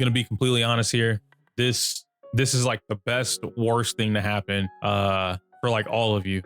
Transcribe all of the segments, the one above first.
Gonna be completely honest here. This is like the best, worst thing to happen for like all of you.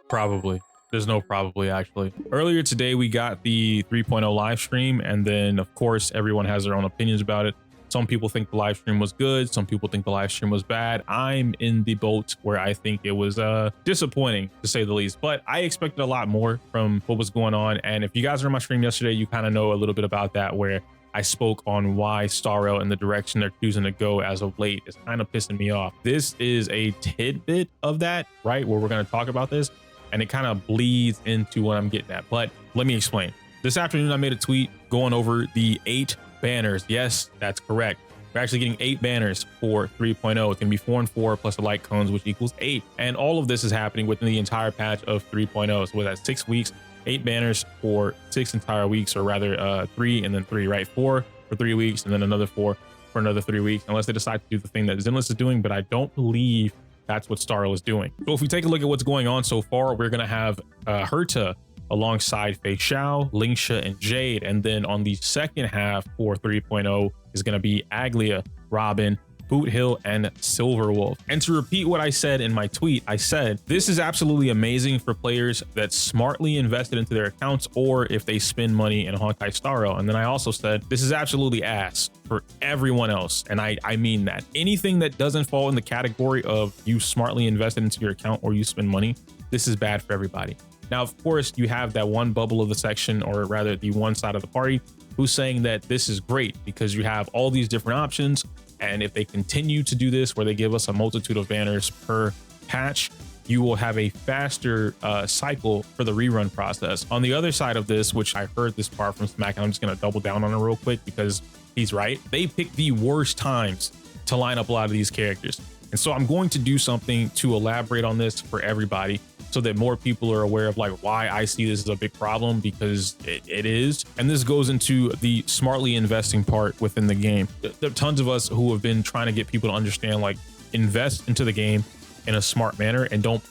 Probably. There's no probably, actually. Earlier today, we got the 3.0 live stream, and then of course, everyone has their own opinions about it. Some people think the live stream was good. Some people think the live stream was bad. I'm in the boat where I think it was disappointing, to say the least, but I expected a lot more from what was going on. And if you guys were in my stream yesterday, you kind of know a little bit about that, where I spoke on why Star Rail and the direction they're choosing to go as of late is kind of pissing me off. This is a tidbit of that, right, where we're going to talk about this, and it kind of bleeds into what I'm getting at. But let me explain. This afternoon, I made a tweet going over the 8 banners. Yes, that's correct. We're actually getting 8 banners for 3.0. It's going to be 4 and 4 plus the light cones, which equals 8. And all of this is happening within the entire patch of 3.0. So with that 6 weeks, 8 banners for 6 entire weeks, or rather 3 and then 3, right? 4 for 3 weeks and then another 4 for another 3 weeks, unless they decide to do the thing that Zenless is doing, but I don't believe that's what Star Rail is doing. So if we take a look at what's going on so far, we're going to have Herta alongside Fei Xiao, Lingsha, and Jade. And then on the second half for 3.0 is going to be Aglaea, Robin, Boot Hill, and Silverwolf. And to repeat what I said in my tweet, I said, this is absolutely amazing for players that smartly invested into their accounts, or if they spend money in Honkai Star Rail. And then I also said, this is absolutely ass for everyone else. And I mean that. Anything that doesn't fall in the category of you smartly invested into your account or you spend money, this is bad for everybody. Now, of course, you have that one bubble of the section, or rather the one side of the party, who's saying that this is great because you have all these different options. And if they continue to do this, where they give us a multitude of banners per patch, you will have a faster cycle for the rerun process. On the other side of this, which I heard this part from Smack, and I'm just going to double down on it real quick because he's right. They pick the worst times to line up a lot of these characters. And so I'm going to do something to elaborate on this for everybody, so that more people are aware of like why I see this as a big problem, because it is. And this goes into the smartly investing part within the game. There are tons of us who have been trying to get people to understand, like, invest into the game in a smart manner, and don't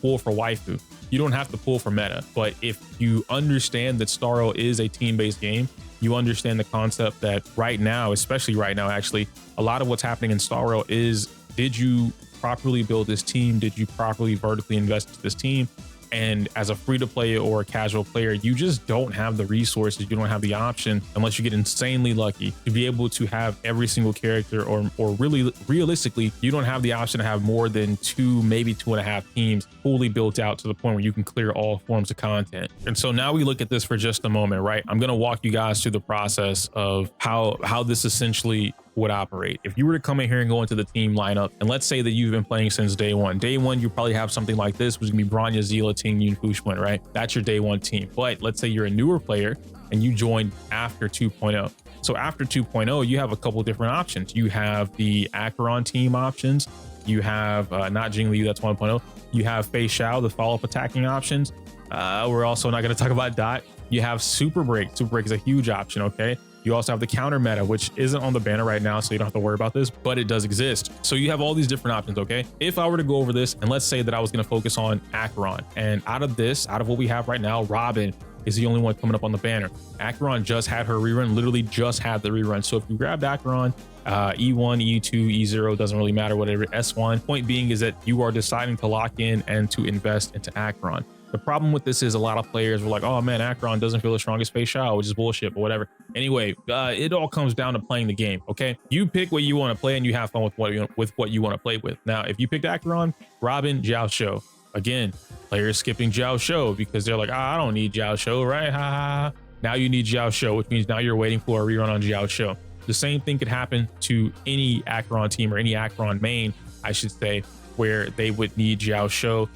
pull for waifu. You don't have to pull for meta, but if you understand that Star Rail is a team-based game, you understand the concept that right now, especially right now, actually, a lot of what's happening in Star Rail is, did you properly build this team? Did you properly vertically invest in this team? And as a free-to-play or a casual player, you just don't have the resources. You don't have the option, unless you get insanely lucky, to be able to have every single character, or really realistically, you don't have the option to have more than 2, maybe 2.5 teams fully built out to the point where you can clear all forms of content. And so now we look at this for just a moment, right? I'm going to walk you guys through the process of how this essentially would operate. If you were to come in here and go into the team lineup, and let's say that you've been playing since day one, you probably have something like this, which is gonna be Bronya, Zila, Ting, Yun, Fushwin, right? That's your day one team. But let's say you're a newer player and you joined after 2.0. So after 2.0, you have a couple different options. You have the Acheron team options. You have not Jingli, that's 1.0. You have Fei Xiao, the follow-up attacking options. We're also not going to talk about Dot. You have Super Break. Super Break is a huge option, okay? You also have the counter meta, which isn't on the banner right now, so you don't have to worry about this, but it does exist. So you have all these different options, okay? If I were to go over this, and let's say that I was going to focus on Acheron, and out of what we have right now, Robin is the only one coming up on the banner. Acheron just had her rerun, literally just had the rerun. So if you grabbed Acheron, E1, E2, E0, doesn't really matter, whatever, S1. Point being is that you are deciding to lock in and to invest into Acheron. The problem with this is a lot of players were like, oh man, Acheron doesn't feel as strong as Fei Xiao, which is bullshit, but whatever. Anyway, it all comes down to playing the game, okay? You pick what you want to play and you have fun with what you want to play with. Now, if you picked Acheron, Robin, Jiao Shou. Again, players skipping Jiao Shou because they're like, I don't need Jiao Shou, right? Ha ha. Now you need Jiao Shou, which means now you're waiting for a rerun on Jiao Shou. The same thing could happen to any Acheron team, or any Acheron main, I should say, where they would need Jiao Shou.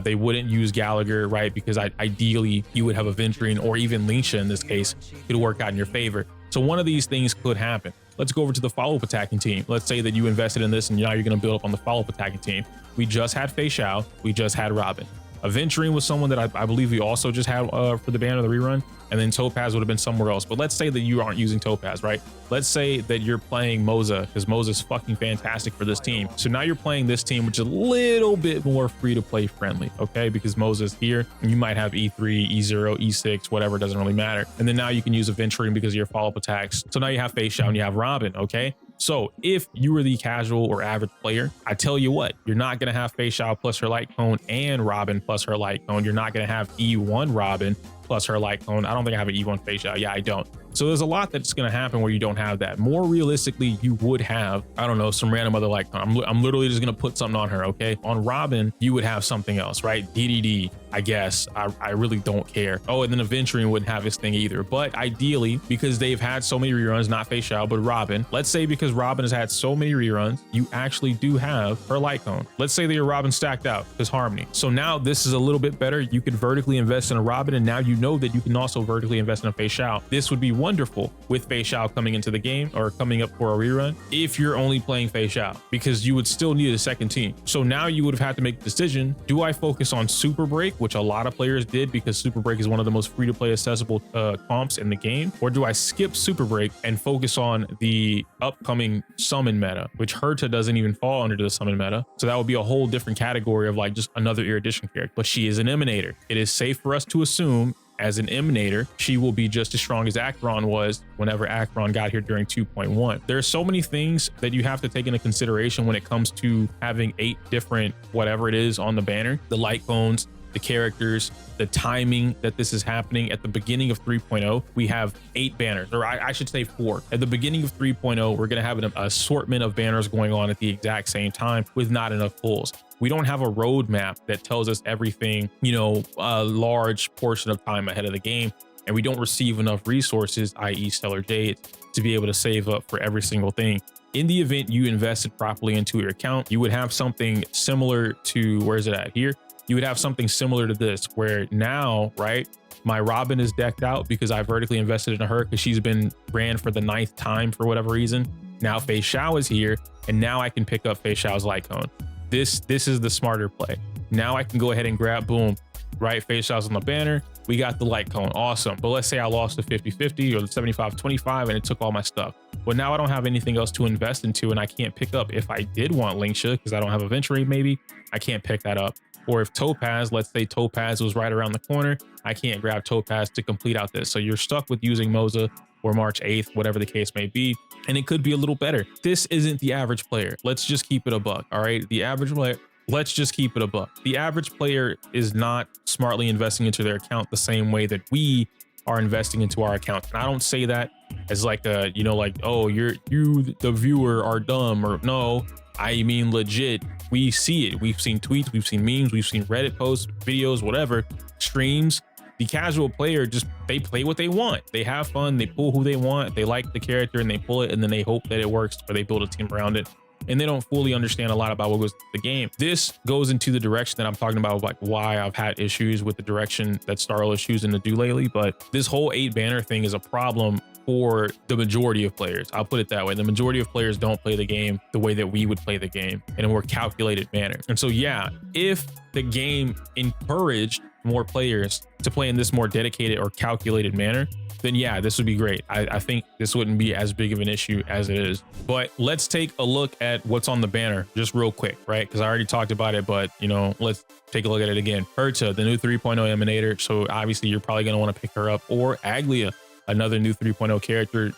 They wouldn't use Gallagher, right? Because ideally you would have a Venturine, or even Lingsha in this case, could work out in your favor. So one of these things could happen. Let's go over to the follow-up attacking team. Let's say that you invested in this and now you're going to build up on the follow-up attacking team. We just had Fei Xiao. We just had Robin. A Venturine was someone that I believe we also just had for the banner, the rerun, and then Topaz would have been somewhere else. But let's say that you aren't using Topaz, right? Let's say that you're playing Moza, because Moza's fucking fantastic for this team. So now you're playing this team, which is a little bit more free-to-play friendly, okay? Because Moza's here, and you might have E3, E0, E6, whatever, doesn't really matter. And then now you can use a Venturine because of your follow-up attacks. So now you have Fei Xiao and you have Robin, okay? So if you were the casual or average player, I tell you what, you're not going to have Fei Xiao plus her light cone and Robin plus her light cone. You're not going to have E1 Robin plus her light cone. I don't think I have an E1 Fei Xiao. Yeah, I don't. So there's a lot that's going to happen where you don't have that. More realistically, you would have, I don't know, some random other light cone. I'm literally just going to put something on her, okay? On Robin, you would have something else, right? DDD, I guess. I really don't care. Oh, and then Aventurine wouldn't have his thing either. But ideally, because they've had so many reruns, not Fei Xiao, but Robin, let's say because Robin has had so many reruns, you actually do have her light cone. Let's say that your Robin stacked out because Harmony. So now this is a little bit better. You could vertically invest in a Robin, and now you know that you can also vertically invest in a Fei Xiao. This would be wonderful with Fei Xiao coming into the game or coming up for a rerun if you're only playing Fei Xiao, because you would still need a second team. So now you would have had to make the decision, do I focus on Super Break, which a lot of players did because Super Break is one of the most free-to-play accessible comps in the game, or do I skip Super Break and focus on the upcoming summon meta, which Herta doesn't even fall under the summon meta. So that would be a whole different category of like just another erudition character, but she is an Emanator. It is safe for us to assume as an Emanator, she will be just as strong as Acheron was whenever Acheron got here during 2.1. There are so many things that you have to take into consideration when it comes to having 8 different whatever it is on the banner, the light cones, the characters, the timing that this is happening. At the beginning of 3.0, we have 8 banners, or I should say 4. At the beginning of 3.0, we're going to have an assortment of banners going on at the exact same time with not enough pulls. We don't have a roadmap that tells us everything, you know, a large portion of time ahead of the game, and we don't receive enough resources, i.e. Stellar Jade, to be able to save up for every single thing. In the event you invested properly into your account, you would have something similar to, where is it at here? You would have something similar to this, where now, right, my Robin is decked out because I vertically invested in her because she's been ran for the 9th time for whatever reason. Now Fei Xiao is here, and now I can pick up Fei Xiao's light cone. This is the smarter play. Now I can go ahead and grab, boom, right? Fei Xiao's on the banner. We got the light cone, awesome. But let's say I lost the 50-50 or the 75-25 and it took all my stuff. Well, now I don't have anything else to invest into, and I can't pick up. If I did want Linksha, because I don't have Aventurine maybe, I can't pick that up. Or if Topaz, let's say Topaz was right around the corner, I can't grab Topaz to complete out this. So you're stuck with using Moza or March 8th, whatever the case may be. And it could be a little better. This isn't the average player. Let's just keep it a buck. All right. The average player, let's just keep it a buck. The average player is not smartly investing into their account the same way that we are investing into our account. And I don't say that as like a, you know, like, oh, you, the viewer, are dumb, or no. I mean, legit, we see it. We've seen tweets, we've seen memes, we've seen Reddit posts, videos, whatever, streams. The casual player, just, they play what they want. They have fun, they pull who they want, they like the character and they pull it, and then they hope that it works, or they build a team around it. And they don't fully understand a lot about what goes into the game. This goes into the direction that I'm talking about, like why I've had issues with the direction that Star Rail is choosing to do lately. But this whole 8 banner thing is a problem for the majority of players. I'll put it that way. The majority of players don't play the game the way that we would play the game, in a more calculated manner. And so, yeah, if the game encouraged more players to play in this more dedicated or calculated manner, then yeah, this would be great. I think this wouldn't be as big of an issue as it is. But let's take a look at what's on the banner just real quick, right? Because I already talked about it, but you know, let's take a look at it again. Herta, the new 3.0 Emanator. So obviously you're probably going to want to pick her up, or Aglaea, another new 3.0 character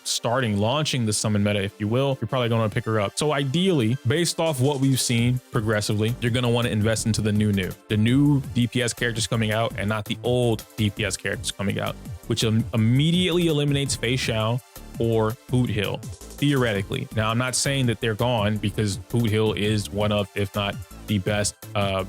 launching the summon meta, if you will. You're probably going to pick her up. So ideally, based off what we've seen progressively, you're going to want to invest into the new DPS characters coming out, and not the old DPS characters coming out, which immediately eliminates Fei Xiao or Boot Hill, theoretically. Now, I'm not saying that they're gone, because Boot Hill is one of, if not the best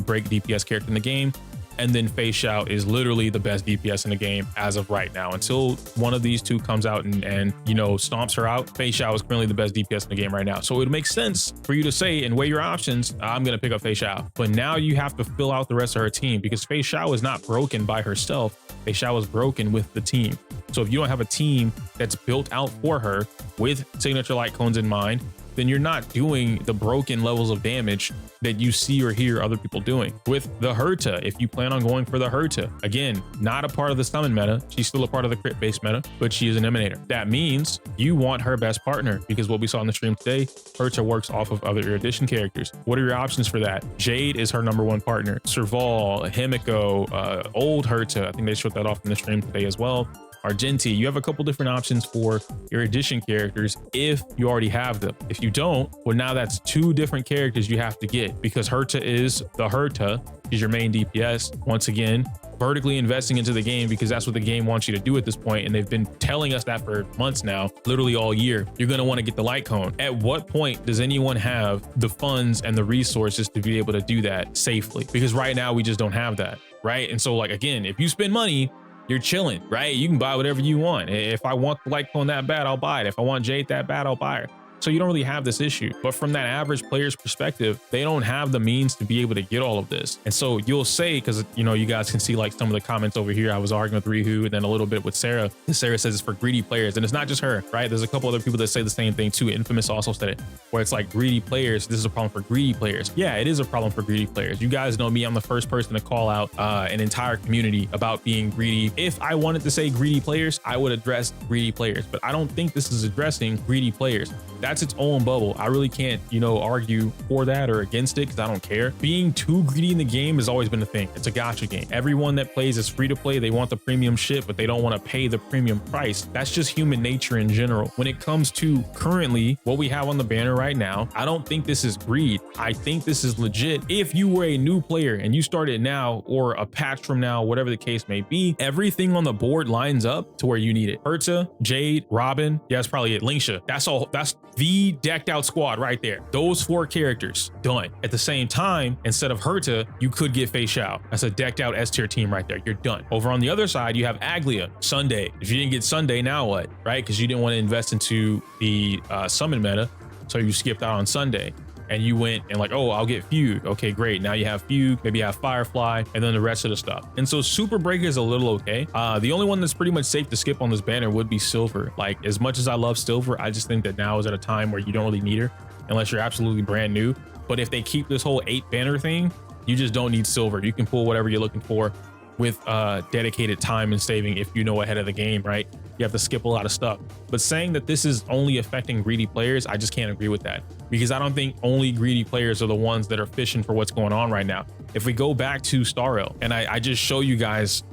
break DPS character in the game. And then Fei Xiao is literally the best DPS in the game as of right now. Until one of these two comes out and you know, stomps her out, Fei Xiao is currently the best DPS in the game right now. So it makes sense for you to say and weigh your options, I'm going to pick up Fei Xiao. But now you have to fill out the rest of her team, because Fei Xiao is not broken by herself. Fei Xiao is broken with the team. So if you don't have a team that's built out for her with signature light cones in mind, then you're not doing the broken levels of damage that you see or hear other people doing. With the Herta, if you plan on going for the Herta, again, not a part of the summon meta, she's still a part of the crit based meta, but she is an Emanator. That means you want her best partner, because what we saw in the stream today, Herta works off of other erudition characters. What are your options for that? Jade is her #1 partner. Serval, Himiko, old Herta, I think they showed that off in the stream today as well. Argenti. You have a couple different options for your addition characters if you already have them. If you don't, well, now that's 2 different characters you have to get, because Herta is the Herta. She's your main DPS. Once again, vertically investing into the game because that's what the game wants you to do at this point, and they've been telling us that for months now, literally all year. You're going to want to get the light cone. At what point does anyone have the funds and the resources to be able to do that safely? Because right now we just don't have that, right? And so, like, again, if you spend money, you're chilling, right? You can buy whatever you want. If I want the light cone that bad, I'll buy it. If I want Jade that bad, I'll buy it. So you don't really have this issue. But from that average player's perspective, they don't have the means to be able to get all of this. And so you'll say, because, you know, you guys can see like some of the comments over here. I was arguing with Rihu and then a little bit with Sarah. And Sarah says it's for greedy players. And it's not just her, right? There's a couple other people that say the same thing too. Infamous also said it, where it's like greedy players. This is a problem for greedy players. Yeah, it is a problem for greedy players. You guys know me. I'm the first person to call out an entire community about being greedy. If I wanted to say greedy players, I would address greedy players. But I don't think this is addressing greedy players. That's its own bubble. I really can't, you know, argue for that or against it because I don't care. Being too greedy in the game has always been a thing. It's a gacha game. Everyone that plays is free to play. They want the premium shit, but they don't want to pay the premium price. That's just human nature in general. When it comes to currently what we have on the banner right now, I don't think this is greed. I think this is legit. If you were a new player and you started now or a patch from now, whatever the case may be, everything on the board lines up to where you need it. Herta, Jade, Robin, yeah, that's probably it. Lingsha. That's all. That's the decked out squad right there. Those 4 characters done. At the same time, instead of Herta, you could get Fei Xiao. That's a decked out S tier team right there. You're done. Over on the other side, you have Aglaea, Sunday. If you didn't get Sunday, now what? Right? Because you didn't want to invest into the summon meta, so you skipped out on Sunday. And you went and like, oh, I'll get Fugue. Okay, great. Now you have Fugue, maybe you have Firefly, and then the rest of the stuff. And so Super Break is a little okay. The only one that's pretty much safe to skip on this banner would be Silver. Like, as much as I love Silver, I just think that now is at a time where you don't really need her unless you're absolutely brand new. But if they keep this whole 8 banner thing, you just don't need Silver. You can pull whatever you're looking for with dedicated time and saving if you know ahead of the game, right? You have to skip a lot of stuff. But saying that this is only affecting greedy players, I just can't agree with that, because I don't think only greedy players are the ones that are fishing for what's going on right now. If we go back to Star Rail and I just show you guys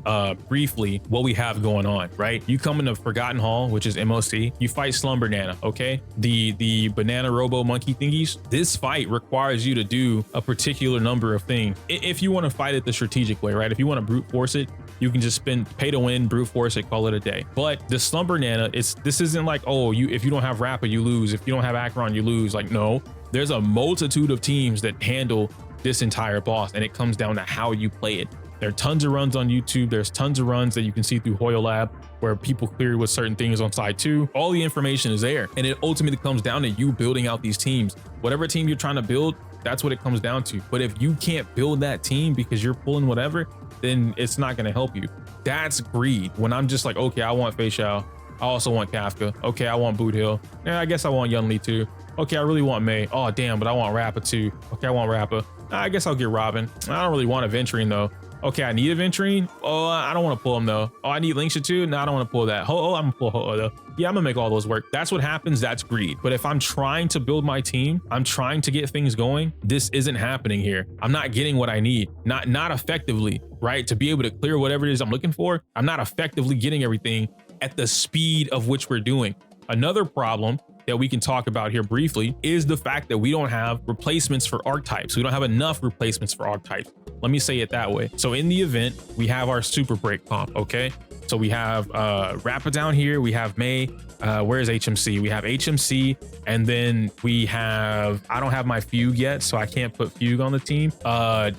briefly what we have going on, right? You come into Forgotten Hall, which is MOC, you fight Slumber Nana, okay? The banana robo monkey thingies. This fight requires you to do a particular number of things. If you want to fight it the strategic way, right? If you want to brute force it, you can just pay to win, brute force it, call it a day. But the Slumber Nana, this isn't like, oh, if you don't have Rappa, you lose. If you don't have Acheron, you lose. Like, no, there's a multitude of teams that handle this entire boss, and it comes down to how you play it. There are tons of runs on YouTube. There's tons of runs that you can see through Hoyo Lab where people cleared with certain things on side 2. All the information is there, and it ultimately comes down to you building out these teams. Whatever team you're trying to build, that's what it comes down to. But if you can't build that team because you're pulling whatever, then it's not going to help you. That's greed. When I'm just like, okay, I want Fei Xiao. I also want Kafka. Okay, I want Boot Hill. Yeah, I guess I want Yun Li too. Okay, I really want Mei. Oh, damn, but I want Rappa too. Okay, I want Rappa. I guess I'll get Robin. I don't really want Aventurine though. Okay, I need Aventurine. Oh, I don't want to pull him though. Oh, I need Lingsha too. No, I don't want to pull that. Oh, I'm gonna pull Ho-Oh though. Yeah, I'm gonna make all those work. That's what happens. That's greed. But if I'm trying to build my team, I'm trying to get things going, this isn't happening here. I'm not getting what I need. Not effectively, right? To be able to clear whatever it is I'm looking for, I'm not effectively getting everything at the speed of which we're doing. Another problem that we can talk about here briefly is the fact that we don't have replacements for archetypes. We don't have enough replacements for archetypes. Let me say it that way. So in the event, we have our Super Break comp, okay? So we have Rappa down here, we have Mei, where's HMC? We have HMC, and then we have, I don't have my Fugue yet, so I can't put Fugue on the team.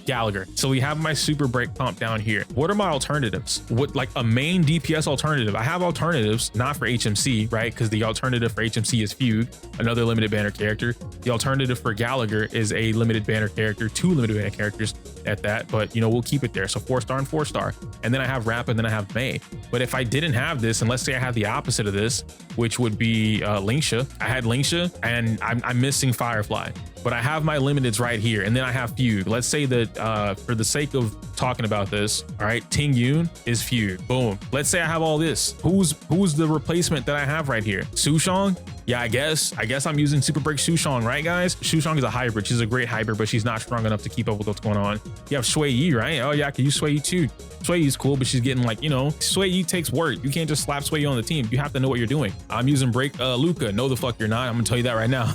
Gallagher. So we have my Super Break comp down here. What are my alternatives? What, like a main DPS alternative? I have alternatives, not for HMC, right? Because the alternative for HMC is Fugue, another limited banner character. The alternative for Gallagher is a limited banner character, 2 limited banner characters at that, but you know, we'll keep it there. So 4-star and 4-star. And then I have Rappa, and then I have Mei. But if I didn't have this, and let's say I had the opposite of this, which would be Lingsha. I had Lingsha, and I'm missing Firefly. but I have my limiteds right here, and then I have Fugue. Let's say that for the sake of talking about this, all right, Ting Yun is Fugue. Boom. Let's say I have all this. Who's the replacement that I have right here? Sushong? Yeah, I guess I'm using Super Break Sushong, right, guys? Sushong is a hybrid. She's a great hybrid, but she's not strong enough to keep up with what's going on. You have Shui Yi, right? Oh yeah, I can use Shui Yi too. Shui Yi's cool, but she's getting like, you know, Shui Yi takes work. You can't just slap Shui Yi on the team. You have to know what you're doing. I'm using Break Luca. No, the fuck you're not. I'm gonna tell you that right now.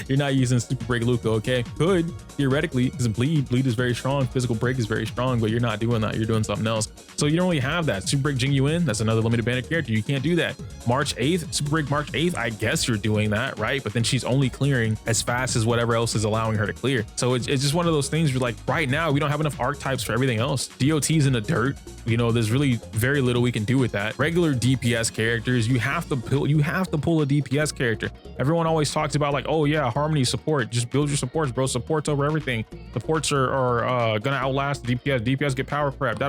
You're not using Super Break Luca, okay? Could theoretically, because bleed is very strong, physical break is very strong, but you're not doing that. You're doing something else. So you don't really have that. Super Break Jing Yuan, that's another limited banner character. You can't do that. March 8th, Super Break March 8th, I guess you're doing that, right? But then she's only clearing as fast as whatever else is allowing her to clear. So it's just one of those things where like right now we don't have enough archetypes for everything else. DOT's in the dirt. You know, there's really very little we can do with that. Regular DPS characters, you have to pull a DPS character. Everyone always talks about like, oh yeah, Harmony support. Just build your supports, bro. Supports over everything. Supports are gonna outlast the DPS. DPS get power prep.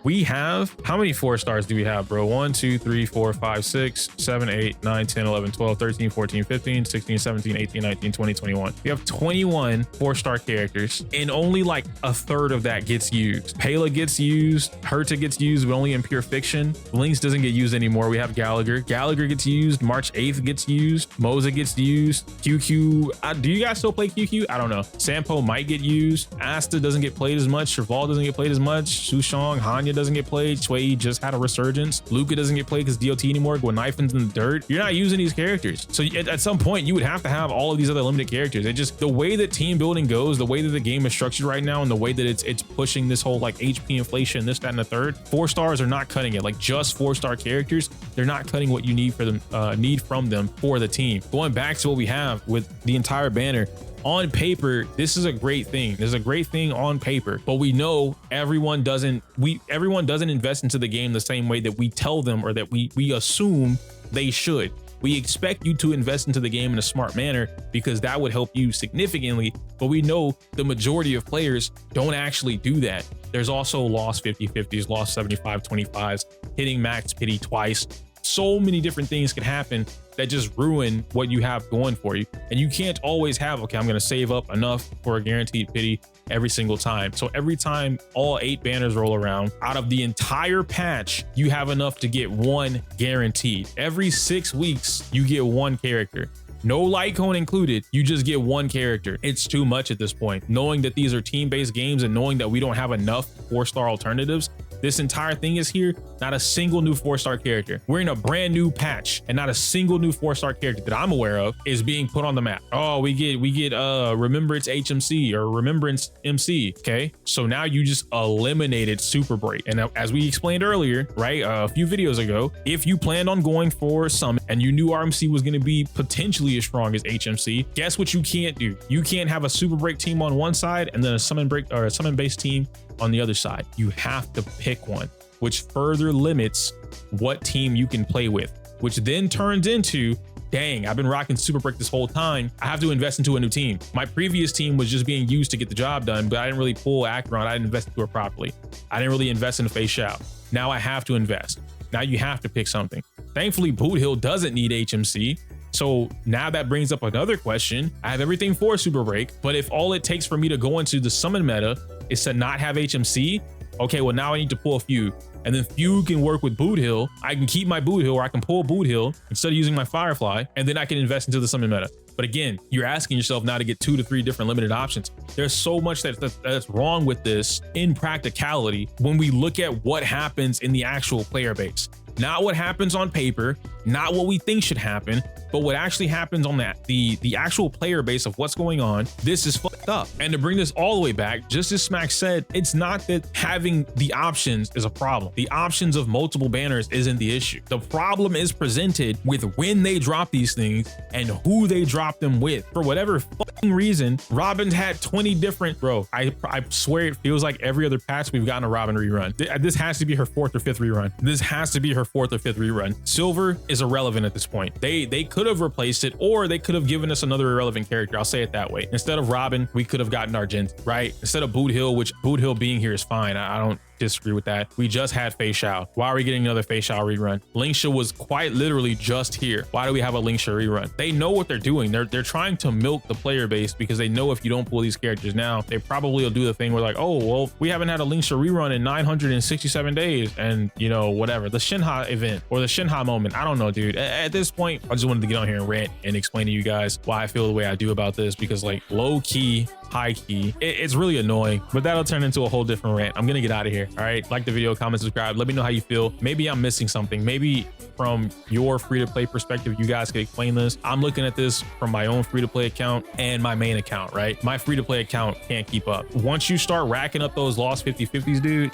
We have, how many 4-stars do we have, bro? 1, 2, 3, 4, 5, 6, 7, 8, 9, 10, 11, 12, 13, 14, 15, 16, 17, 18, 19, 20, 21. We have 21 4-star characters, and only like a third of that gets used. Pela gets used. Herta gets used, but only in pure fiction. Lynx doesn't get used anymore. We have Gallagher. Gallagher gets used. March 8th gets used. Moza gets used. QQ. Do you guys still play QQ? I don't know. Sampo might get used. Asta doesn't get played as much. Cheval doesn't get played as much. Sushong, Hanya doesn't get played. Shui just had a resurgence. Luca doesn't get played because DOT anymore. Gwenifen's in the dirt. You're not using these characters. So at some point, you would have to have all of these other limited characters. It just, the way that team building goes, the way that the game is structured right now, and the way that it's pushing this whole like HP inflation, this, that, and the third, 4-stars are not cutting it. Like just 4-star characters, they're not cutting what you need for them, need from them for the team. Going back to what we have with the entire banner, on paper, this is a great thing. There's a great thing on paper, but we know everyone doesn't invest into the game the same way that we tell them, or that we assume they should. We expect you to invest into the game in a smart manner because that would help you significantly, but we know the majority of players don't actually do that. There's also lost 50-50s, lost 75-25s, hitting max pity twice. So many different things can happen that just ruin what you have going for you. And you can't always have, okay, I'm gonna save up enough for a guaranteed pity every single time. So every time all 8 banners roll around, out of the entire patch, you have enough to get 1 guaranteed. Every 6 weeks, you get 1 character. No light cone included, you just get 1 character. It's too much at this point. Knowing that these are team-based games and knowing that we don't have enough 4-star alternatives, this entire thing is here, not a single new 4-star character. We're in a brand new patch and not a single new 4-star character that I'm aware of is being put on the map. Oh, we get Remembrance HMC or Remembrance MC, okay? So now you just eliminated Super Break. And as we explained earlier, right, a few videos ago, if you planned on going for Summon and you knew RMC was gonna be potentially as strong as HMC, guess what you can't do? You can't have a Super Break team on one side and then a Summon Break or a Summon based team on the other side. You have to pick one, which further limits what team you can play with, which then turns into, dang, I've been rocking Super Break this whole time. I have to invest into a new team. My previous team was just being used to get the job done, but I didn't really pull Acheron. I didn't invest into it properly. I didn't really invest in Face Shao. Now I have to invest. Now you have to pick something. Thankfully, Boot Hill doesn't need HMC. So now that brings up another question. I have everything for Super Break, but if all it takes for me to go into the summon meta is to not have HMC, okay, well now I need to pull a Fugue. And then Fugue can work with Boot Hill. I can keep my Boot Hill, or I can pull Boot Hill instead of using my Firefly, and then I can invest into the summon meta. But again, you're asking yourself now to get 2 to 3 different limited options. There's so much that's wrong with this in practicality when we look at what happens in the actual player base. Not what happens on paper, not what we think should happen, but what actually happens on the actual player base of what's going on. This is fucked up. And to bring this all the way back, just as Smack said, it's not that having the options is a problem. The options of multiple banners isn't the issue. The problem is presented with when they drop these things and who they drop them with. For whatever fucking reason, Robin's had 20 different, bro, I swear it feels like every other patch we've gotten a Robin rerun. This has to be her 4th or 5th rerun. This has to be her 4th or 5th rerun. Silver is irrelevant at this point. They could have replaced it, or they could have given us another irrelevant character. I'll say it that way. Instead of Robin, we could have gotten Argent, right? Instead of Boot Hill, which Boot Hill being here is fine. I disagree with that. We just had Fei Xiao. Why are we getting another Fei Xiao rerun? Lingsha was quite literally just here. Why do we have a Lingsha rerun? They know what they're doing. They're trying to milk the player base because they know if you don't pull these characters now, they probably will do the thing where like, oh, well, we haven't had a Lingsha rerun in 967 days. And you know, whatever, the Shinha event or the Shinha moment. I don't know, dude. At this point, I just wanted to get on here and rant and explain to you guys why I feel the way I do about this, because like low key, high key, it's really annoying, but that'll turn into a whole different rant. I'm gonna get out of here. All right, like the video, comment, subscribe, let me know how you feel. Maybe I'm missing something. Maybe from your free-to-play perspective, you guys could explain this. I'm looking at this from my own free-to-play account and my main account, right? My free-to-play account can't keep up. Once you start racking up those lost 50/50s, dude,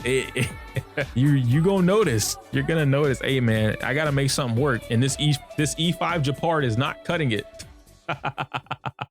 you gonna notice. You're gonna notice, hey man, I gotta make something work, and this E5 Japard is not cutting it.